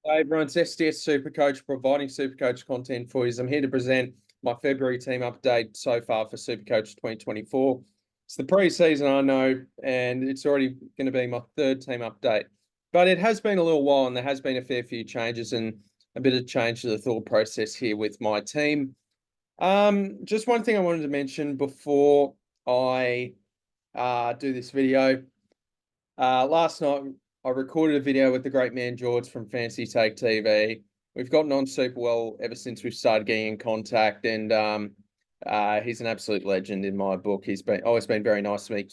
Hey everyone, it's SDS SuperCoach providing SuperCoach content for you. I'm here to present my February team update so far for SuperCoach 2024. It's the pre-season, I know, and it's already going to be my third team update. But it has been a little while and there has been a fair few changes and a bit of change to the thought process here with my team. Just one thing I wanted to mention before I do this video. Last night, I recorded a video with the great man George from Fancy Take TV. We've gotten on super well ever since we've started getting in contact, and he's an absolute legend in my book. He's always been very nice to me.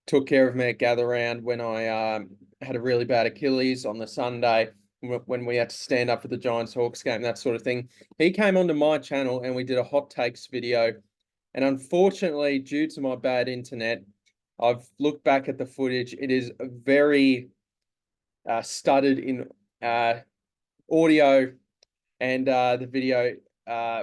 Took care of me at Gather Round when I had a really bad Achilles on the Sunday when we had to stand up for the Giants Hawks game, that sort of thing. He came onto my channel and we did a hot takes video. And unfortunately, due to my bad internet, I've looked back at the footage. It is very studded in audio and the video. Yeah,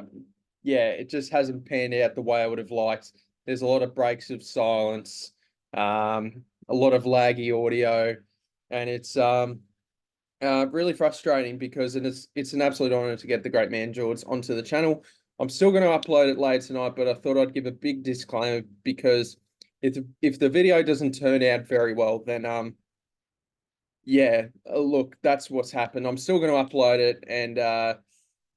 it just hasn't panned out the way I would have liked. There's a lot of breaks of silence, a lot of laggy audio, and it's really frustrating because it's an absolute honor to get the great man George onto the channel. I'm still going to upload it late tonight, but I thought I'd give a big disclaimer because if the video doesn't turn out very well, then yeah, look, that's what's happened. I'm still going to upload it, and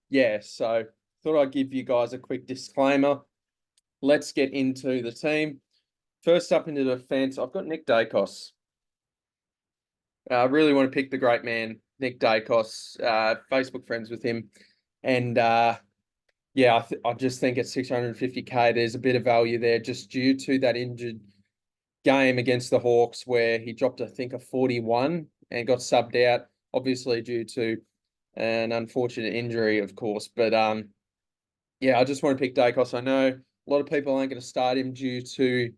yeah, so thought I'd give you guys a quick disclaimer. Let's get into the team. First up into defense, I've got Nick Dacos. I really want to pick the great man, Nick Dacos, Facebook friends with him. And yeah, I just think at 650K, there's a bit of value there just due to that injured game against the Hawks where he dropped, I think, a 41 and got subbed out, obviously due to an unfortunate injury, of course. But yeah, I just want to pick Dacos. I know a lot of people aren't going to start him due to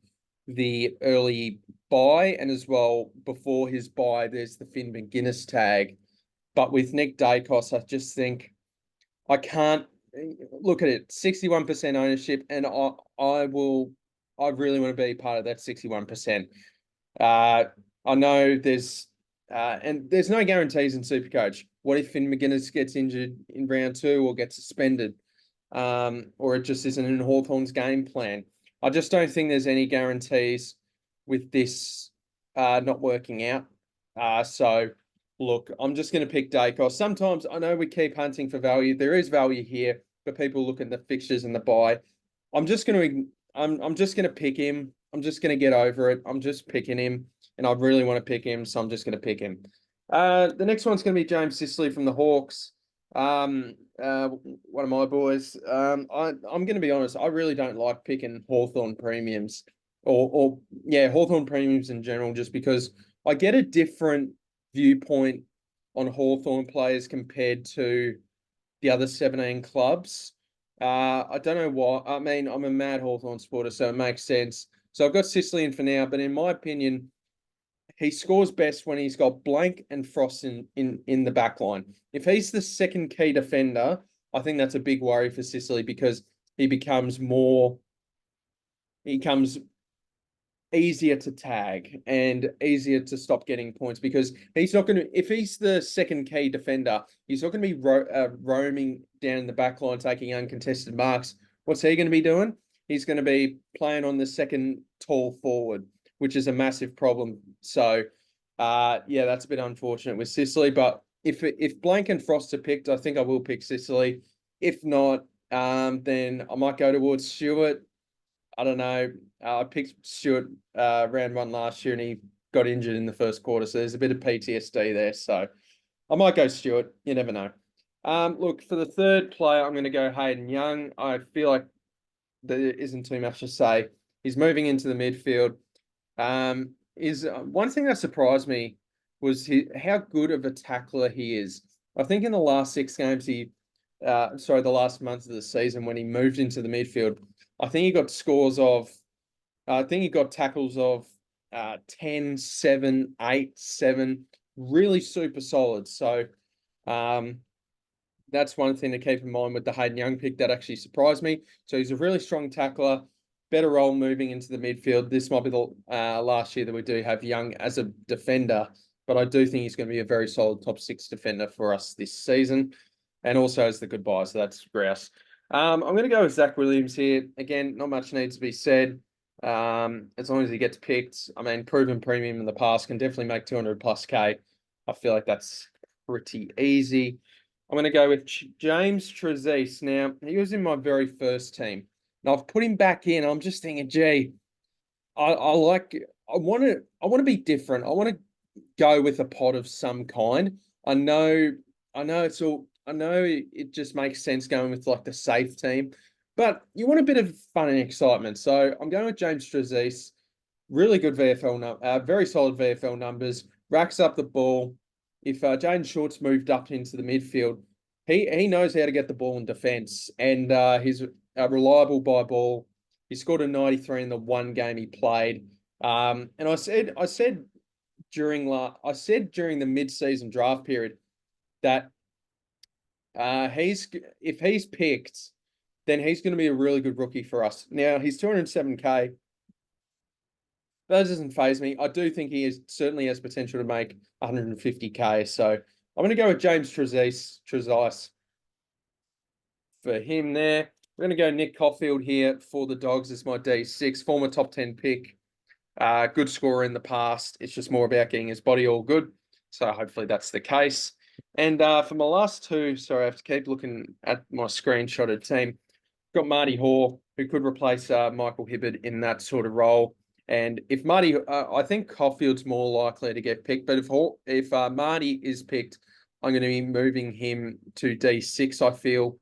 the early buy, and as well, before his buy, there's the Finn McGuinness tag. But with Nick Dacos, I just think I can't look at it. 61% ownership, and I really want to be part of that 61%. I know and there's no guarantees in SuperCoach. What if Finn McGuinness gets injured in round 2 or gets suspended? Or it just isn't in Hawthorn's game plan. I just don't think there's any guarantees with this not working out. So look, I'm just going to pick Dacos. Sometimes I know we keep hunting for value. There is value here, but people look at the fixtures and the buy. I'm just going to pick him. I'm just going to get over it. I'm just picking him, and I really want to pick him, so I'm just going to pick him. The next one's going to be James Sicily from the Hawks. One of my boys. I'm going to be honest. I really don't like picking Hawthorn premiums, or yeah, Hawthorn premiums in general, just because I get a different viewpoint on Hawthorn players compared to the other 17 clubs. I don't know why. I mean, I'm a mad Hawthorn supporter, so it makes sense. So I've got Sicily in for now, but in my opinion, he scores best when he's got Blank and Frost in the back line. If he's the second key defender, I think that's a big worry for Sicily because he becomes easier to tag and easier to stop getting points because he's not going to, if he's the second key defender, he's not going to be roaming down the back line, taking uncontested marks. What's he going to be doing? He's going to be playing on the second tall forward, which is a massive problem. So, yeah, that's a bit unfortunate with Sicily. But if Blank and Frost are picked, I think I will pick Sicily. If not, then I might go towards Stewart. I don't know. I picked Stewart round 1 last year, and he got injured in the first quarter. So there's a bit of PTSD there. So I might go Stewart. You never know. Look, for the third player, I'm going to go Hayden Young. I feel like there isn't too much to say. He's moving into the midfield. Is one thing that surprised me was how good of a tackler he is. I think in the last 6 games, the last month of the season when he moved into the midfield, I think he got tackles of 10, 7, 8, 7, really super solid. So that's one thing to keep in mind with the Hayden Young pick that actually surprised me. So he's a really strong tackler, better role moving into the midfield. This might be the last year that we do have Young as a defender, but I do think he's going to be a very solid top 6 defender for us this season, and also as the goodbye. So that's grouse. I'm going to go with Zach Williams here. Again, not much needs to be said. As long as he gets picked, I mean, proven premium in the past, can definitely make 200 plus K. I feel like that's pretty easy. I'm going to go with James Trezise. Now, he was in my very first team. Now I've put him back in. I'm just thinking, gee, I want to be different. I want to go with a pod of some kind. I know it just makes sense going with like the safe team, but you want a bit of fun and excitement. So I'm going with James Trezise. Really good VFL, very solid VFL numbers. Racks up the ball. If Jaden Short's moved up into the midfield, he knows how to get the ball in defence, and he's reliable by ball. He scored a 93 in the one game he played. And I said during the mid-season draft period that if he's picked, then he's going to be a really good rookie for us. Now he's 207K. That doesn't faze me. I do think he certainly has potential to make 150K. So I'm going to go with James Trezise for him there. We're going to go Nick Caulfield here for the Dogs as my D6, former top 10 pick. Good scorer in the past. It's just more about getting his body all good. So hopefully that's the case. And for my last two, sorry, I have to keep looking at my screenshotted team. Got Marty Hoare, who could replace Michael Hibberd in that sort of role. And if Marty, I think Caulfield's more likely to get picked. But if Marty is picked, I'm going to be moving him to D6, I feel.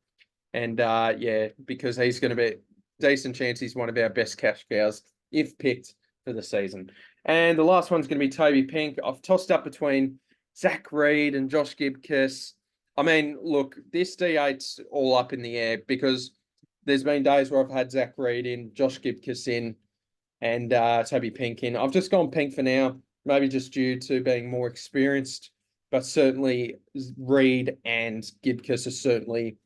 And yeah, because he's going to be decent chance he's one of our best cash cows if picked for the season. And the last one's going to be Toby Pink. I've tossed up between Zach Reed and Josh Gibcus. I mean, look, this D8's all up in the air because there's been days where I've had Zach Reed in, Josh Gibcus in, and Toby Pink in. I've just gone Pink for now, maybe just due to being more experienced, but certainly Reed and Gibcus are certainly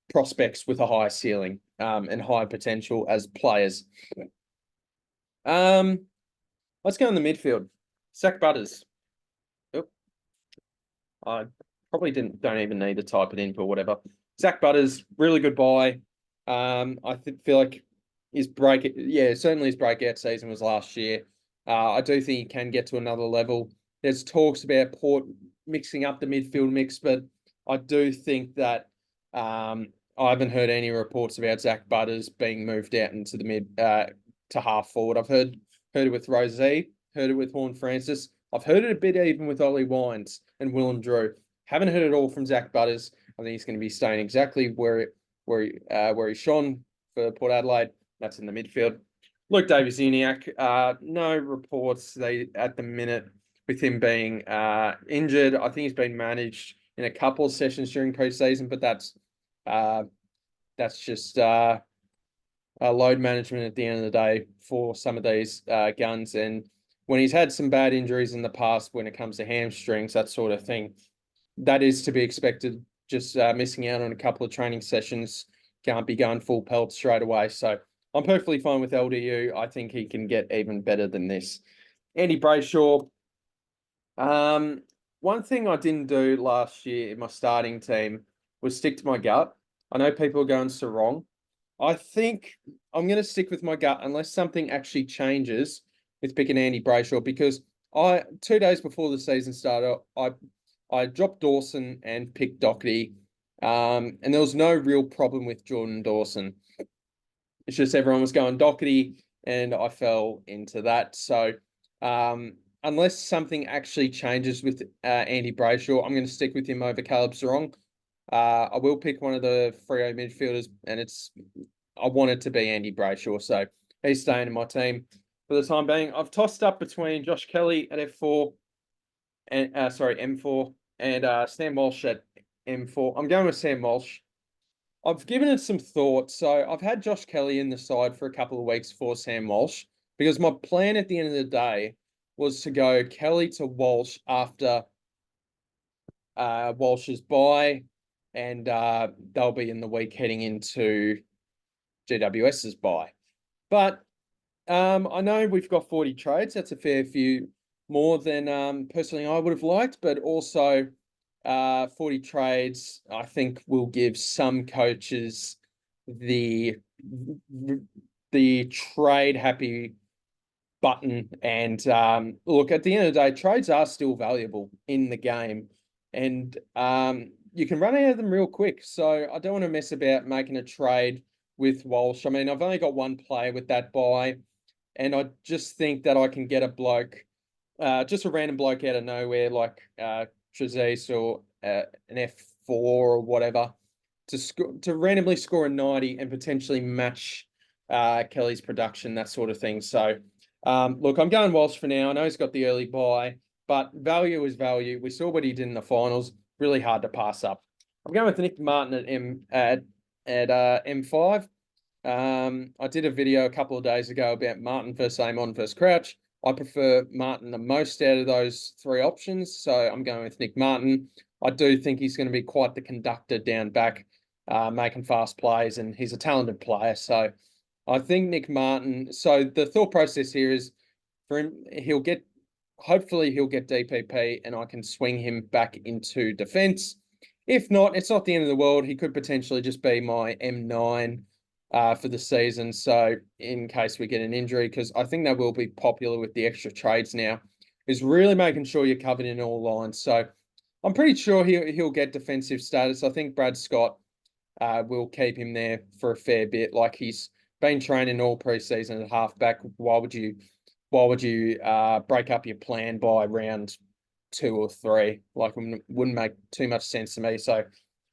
prospects with a higher ceiling and higher potential as players. Let's go in the midfield. Zach Butters. Oop. I probably don't even need to type it in or whatever. Zach Butters, really good buy. I feel like certainly his breakout season was last year. I do think he can get to another level. There's talks about Port mixing up the midfield mix, but I do think that I haven't heard any reports about Zach Butters being moved out into the mid to half forward. I've heard it with Rosé, heard it with Horn Francis. I've heard it a bit even with Ollie Wines and Willem Drew. Haven't heard it all from Zach Butters. I think he's going to be staying exactly where he shone for Port Adelaide. That's in the midfield. Luke Davies-Uniacke, no reports at the minute with him being injured. I think he's been managed in a couple of sessions during pre-season, but that's just load management at the end of the day for some of these guns. And when he's had some bad injuries in the past, when it comes to hamstrings, that sort of thing, that is to be expected. Just missing out on a couple of training sessions, can't be going full pelt straight away. So I'm perfectly fine with LDU. I think he can get even better than this. Andy Brayshaw. One thing I didn't do last year in my starting team was stick to my gut. I know people are going so wrong. I think I'm going to stick with my gut unless something actually changes with picking Andy Brayshaw, because 2 days before the season started, I dropped Dawson and picked Doherty, and there was no real problem with Jordan Dawson. It's just everyone was going Doherty, and I fell into that. So unless something actually changes with Andy Brayshaw, I'm going to stick with him over Caleb Sarong. I will pick one of the Freo midfielders, and I want it to be Andy Brayshaw, so he's staying in my team for the time being. I've tossed up between Josh Kelly at F4 and M4 and Sam Walsh at M4. I'm going with Sam Walsh. I've given it some thought. So I've had Josh Kelly in the side for a couple of weeks for Sam Walsh, because my plan at the end of the day was to go Kelly to Walsh after Walsh's bye, and they'll be in the week heading into GWS's bye. But I know we've got 40 trades. That's a fair few more than personally I would have liked, but also 40 trades, I think, will give some coaches the trade happy button. And look, at the end of the day, trades are still valuable in the game, and you can run out of them real quick. So I don't want to mess about making a trade with Walsh. I mean, I've only got one player with that buy, and I just think that I can get a bloke, just a random bloke out of nowhere, like Trezise or an F4 or whatever, to randomly score a 90 and potentially match Kelly's production, that sort of thing. So look, I'm going Walsh for now. I know he's got the early buy, but value is value. We saw what he did in the finals. Really hard to pass up. I'm going with Nick Martin at M5. I did a video a couple of days ago about Martin versus Amon versus Crouch. I prefer Martin the most out of those three options, so I'm going with Nick Martin. I do think he's going to be quite the conductor down back, making fast plays, and he's a talented player. So I think Nick Martin. So the thought process here is for him, hopefully he'll get DPP, and I can swing him back into defense. If not, it's not the end of the world. He could potentially just be my M9 for the season. So in case we get an injury, because I think that will be popular with the extra trades now, is really making sure you're covered in all lines. So I'm pretty sure he'll get defensive status. I think Brad Scott will keep him there for a fair bit. Like, he's been training all preseason at halfback. Why would you break up your plan by round 2 or 3? Like, wouldn't make too much sense to me. So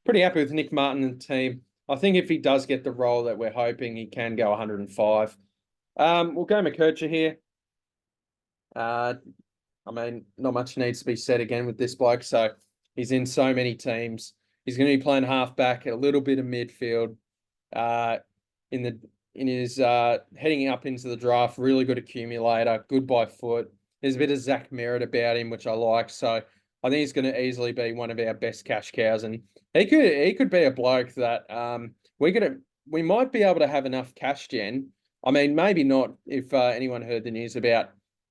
pretty happy with Nick Martin and the team. I think if he does get the role that we're hoping, he can go 105. We'll go McKercher here. I mean, not much needs to be said again with this bloke. So he's in so many teams. He's going to be playing halfback, a little bit of midfield. In his heading up into the draft, really good accumulator, good by foot. There's a bit of Zach Merritt about him, which I like. So I think he's going to easily be one of our best cash cows, and he could be a bloke that we might be able to have enough cash gen. I mean, maybe not if anyone heard the news about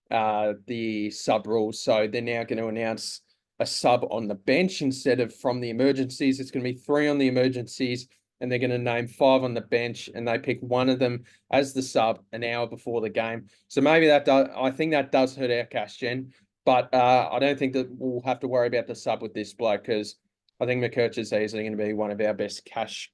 the sub rules. So they're now going to announce a sub on the bench instead of from the emergencies. It's going to be 3 on the emergencies, and they're going to name 5 on the bench, and they pick one of them as the sub an hour before the game. So maybe I think that does hurt our cash gen, but I don't think that we'll have to worry about the sub with this bloke, because I think McKercher's easily going to be one of our best cash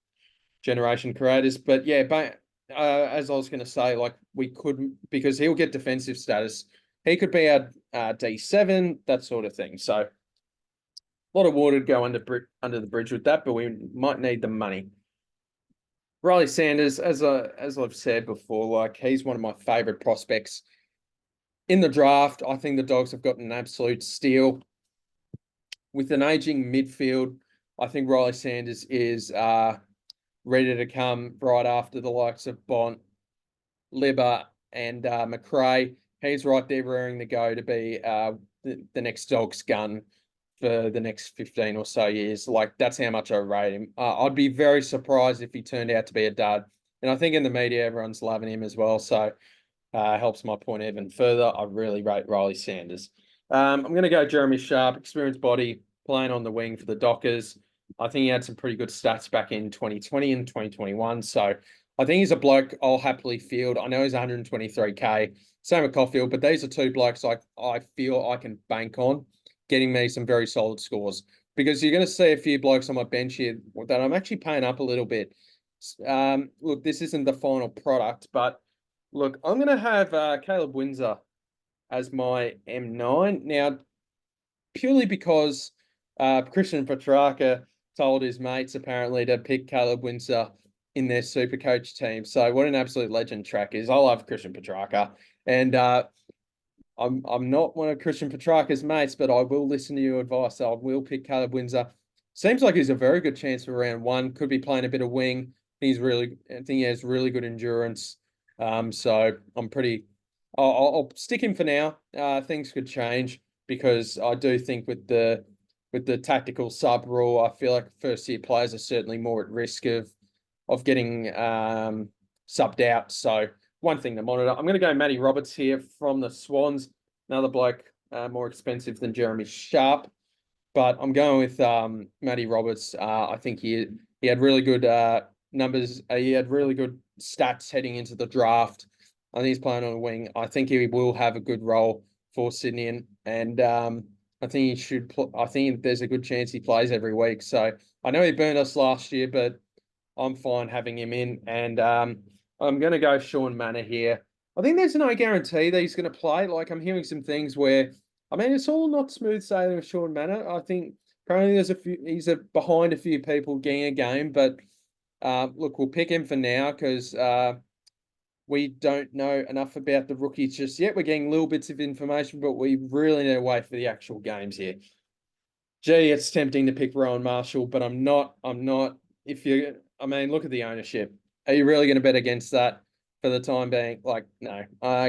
generation creators. But yeah, as I was going to say, like, we could, because he'll get defensive status, he could be our D7, that sort of thing. So a lot of water to go under the bridge with that, but we might need the money. Riley Sanders, as I've said before, like, he's one of my favourite prospects in the draft. I think the Dogs have got an absolute steal. With an aging midfield, I think Riley Sanders is ready to come right after the likes of Bont, Libba, and McRae. He's right there rearing to go to be the next Dogs gun for the next 15 or so years. Like, that's how much I rate him. I'd be very surprised if he turned out to be a dud. And I think in the media, everyone's loving him as well. So helps my point even further. I really rate Riley Sanders. I'm going to go Jeremy Sharp, experienced body, playing on the wing for the Dockers. I think he had some pretty good stats back in 2020 and 2021. So I think he's a bloke I'll happily field. I know he's 123K. Same with Caulfield, but these are two blokes I feel I can bank on getting me some very solid scores, because you're going to see a few blokes on my bench here that I'm actually paying up a little bit. Look, this isn't the final product, but look, I'm going to have Caleb Windsor as my M9 now, purely because Christian Petrarca told his mates apparently to pick Caleb Windsor in their SuperCoach team. So what an absolute legend track is. I love Christian Petrarca, and I'm not one of Christian Petrarca's mates, but I will listen to your advice. So I will pick Caleb Windsor. Seems like he's a very good chance for round 1. Could be playing a bit of wing. I think he has really good endurance. So I'll stick him for now. Things could change, because I do think with the tactical sub rule, I feel like first year players are certainly more at risk of getting subbed out. So one thing to monitor. I'm going to go Matty Roberts here from the Swans, another bloke more expensive than Jeremy Sharp, but I'm going with Matty Roberts. I think he had really good numbers. He had really good stats heading into the draft. I think he's playing on a wing. I think he will have a good role for Sydney, and I think he should. I think there's a good chance he plays every week. So I know he burned us last year, but I'm fine having him in, and I'm going to go Sean Manor here. I think there's no guarantee that he's going to play. Like, I'm hearing some things where, I mean, it's all not smooth sailing with Sean Manor. I think apparently he's behind a few people getting a game, but look, we'll pick him for now because we don't know enough about the rookies just yet. We're getting little bits of information, but we really need to wait for the actual games here. Gee, it's tempting to pick Rowan Marshall, but I'm not. I mean, look at the ownership. Are you really going to bet against that for the time being? Like, no.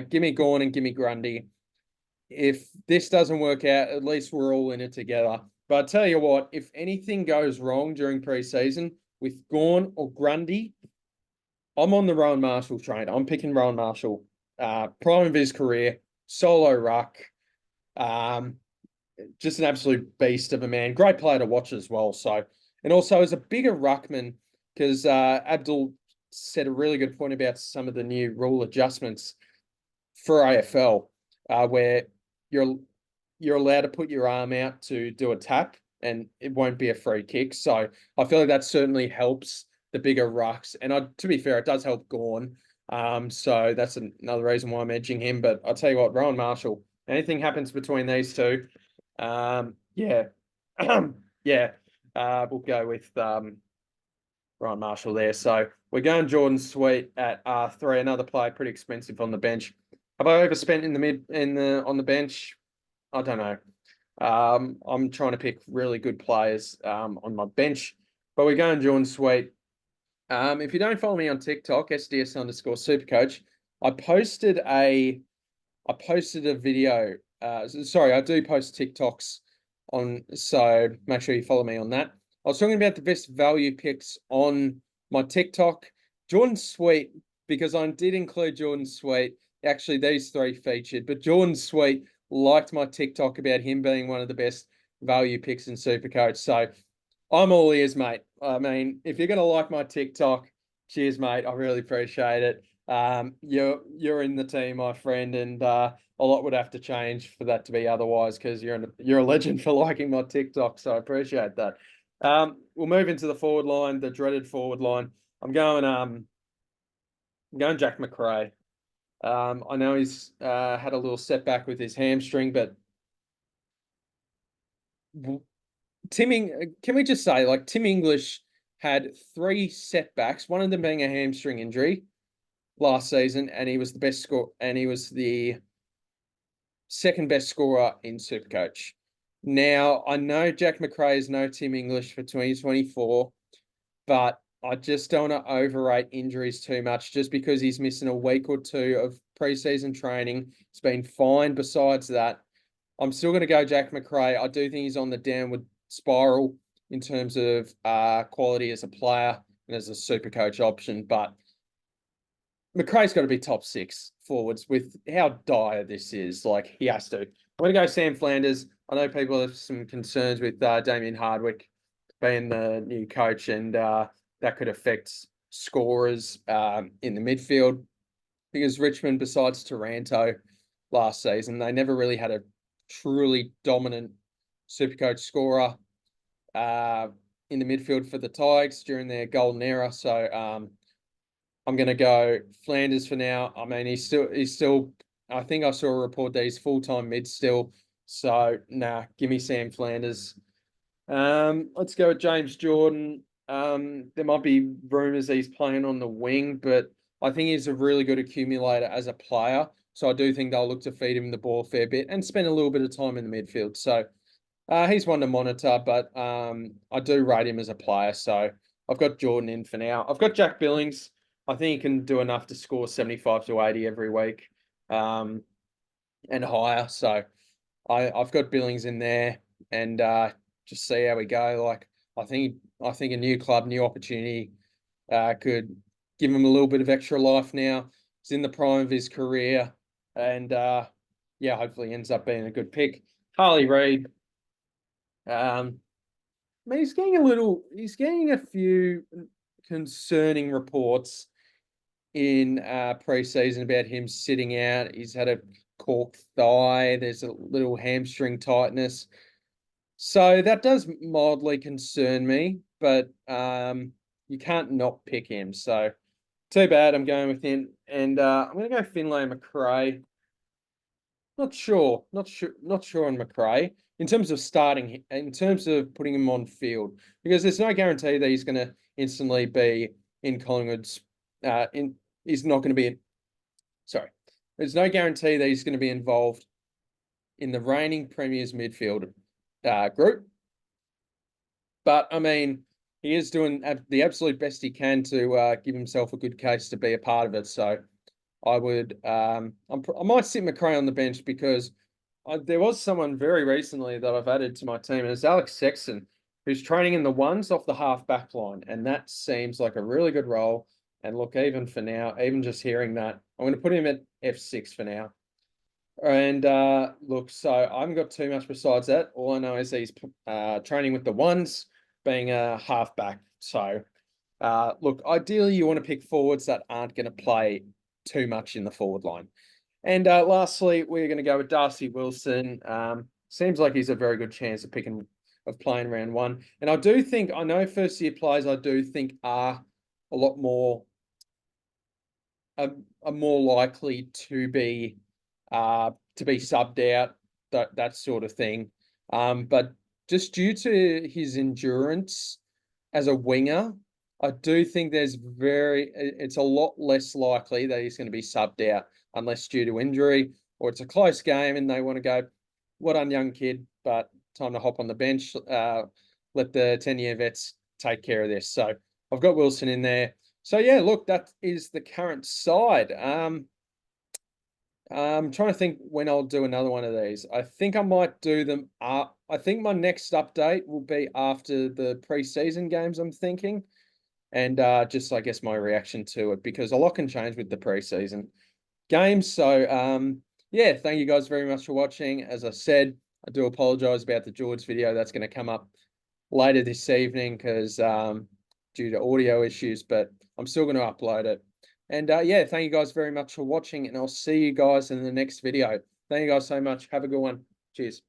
Give me Gawn and give me Grundy. If this doesn't work out, at least we're all in it together. But I tell you what, if anything goes wrong during preseason with Gawn or Grundy, I'm on the Rowan Marshall train. I'm picking Rowan Marshall. Prime of his career, solo ruck. Just an absolute beast of a man. Great player to watch as well. So, and also as a bigger ruckman, because Abdul said a really good point about some of the new rule adjustments for AFL, where you're allowed to put your arm out to do a tap, and it won't be a free kick. So I feel like that certainly helps the bigger rucks. And to be fair, it does help Gawn. So that's another reason why I'm edging him. But I'll tell you what, Rowan Marshall. Anything happens between these two, yeah, yeah, we'll go with Ryan Marshall there. So we're going Jordan Sweet at R3, another player pretty expensive on the bench. Have I overspent on the bench? I don't know. I'm trying to pick really good players on my bench, but we're going Jordan Sweet. If you don't follow me on TikTok, SDS_SuperCoach, I posted a video. Sorry, I do post TikToks on, so make sure you follow me on that. I was talking about the best value picks on my TikTok. Jordan Sweet, because I did include Jordan Sweet. Actually, these three featured, but Jordan Sweet liked my TikTok about him being one of the best value picks in SuperCoach. So I'm all ears, mate. I mean, if you're going to like my TikTok, cheers, mate. I really appreciate it. You're in the team, my friend, and a lot would have to change for that to be otherwise, because you're a legend for liking my TikTok, so I appreciate that. We'll move into the forward line, the dreaded forward line. I'm going Jack Macrae. I know he's had a little setback with his hamstring, but can we just say, like, Tim English had 3 setbacks, one of them being a hamstring injury last season, and he was the second best scorer in SuperCoach. Now, I know Jack Macrae is no Tim English for 2024, but I just don't want to overrate injuries too much just because he's missing a week or two of preseason training. He's been fine besides that. I'm still going to go Jack Macrae. I do think he's on the downward spiral in terms of quality as a player and as a SuperCoach option, but Macrae's got to be top 6 forwards with how dire this is. Like, he has to. I'm going to go Sam Flanders. I know people have some concerns with Damien Hardwick being the new coach, and that could affect scorers in the midfield, because Richmond, besides Taranto last season, they never really had a truly dominant SuperCoach scorer in the midfield for the Tigers during their golden era. So I'm going to go Flanders for now. I mean, he's still, I think I saw a report that he's full-time mid still. So, nah, give me Sam Flanders. Let's go with James Jordan. There might be rumours that he's playing on the wing, but I think he's a really good accumulator as a player. So I do think they'll look to feed him the ball a fair bit and spend a little bit of time in the midfield. So he's one to monitor, but I do rate him as a player. So I've got Jordan in for now. I've got Jack Billings. I think he can do enough to score 75 to 80 every week and higher. So I've got Billings in there, and just see how we go. Like, I think a new club, new opportunity could give him a little bit of extra life now. He's in the prime of his career, and yeah, hopefully ends up being a good pick. Harley Reid. I mean, he's getting a few concerning reports in preseason about him sitting out. He's had a cork thigh. There's a little hamstring tightness. So that does mildly concern me, but you can't not pick him. So too bad. I'm going with him, and I'm going to go Finlay McRae. Not sure on McRae in terms of starting, in terms of putting him on field, because there's no guarantee that he's going to instantly be in Collingwood's. He's not going to be in. Sorry, there's no guarantee that he's going to be involved in the reigning Premier's midfield group. But I mean, he is doing the absolute best he can to give himself a good case to be a part of it. So I would, I might sit McRae on the bench because there was someone very recently that I've added to my team, and it's Alex Sexton, who's training in the ones off the half back line, and that seems like a really good role. And look, even for now, even just hearing that, I'm going to put him at F6 for now. And look, so I haven't got too much besides that. All I know is he's training with the ones, being a halfback. So look, ideally you want to pick forwards that aren't going to play too much in the forward line. And lastly, we're going to go with Darcy Wilson. Seems like he's a very good chance of playing round one. And I do think, I know first year players, I do think are a lot more, are more likely to be subbed out, that sort of thing. But just due to his endurance as a winger, I do think it's a lot less likely that he's going to be subbed out unless due to injury or it's a close game and they want to go, well done, young kid, but time to hop on the bench. Let the 10-year vets take care of this. So I've got Wilson in there. So yeah, look, that is the current side. I'm trying to think when I'll do another one of these. I think I might do them. I think my next update will be after the preseason games, I'm thinking. And just, I guess, my reaction to it, because a lot can change with the preseason games. So, yeah, thank you guys very much for watching. As I said, I do apologize about the George video. That's going to come up later this evening because due to audio issues, but I'm still going to upload it. And yeah, thank you guys very much for watching, and I'll see you guys in the next video. Thank you guys so much. Have a good one. Cheers.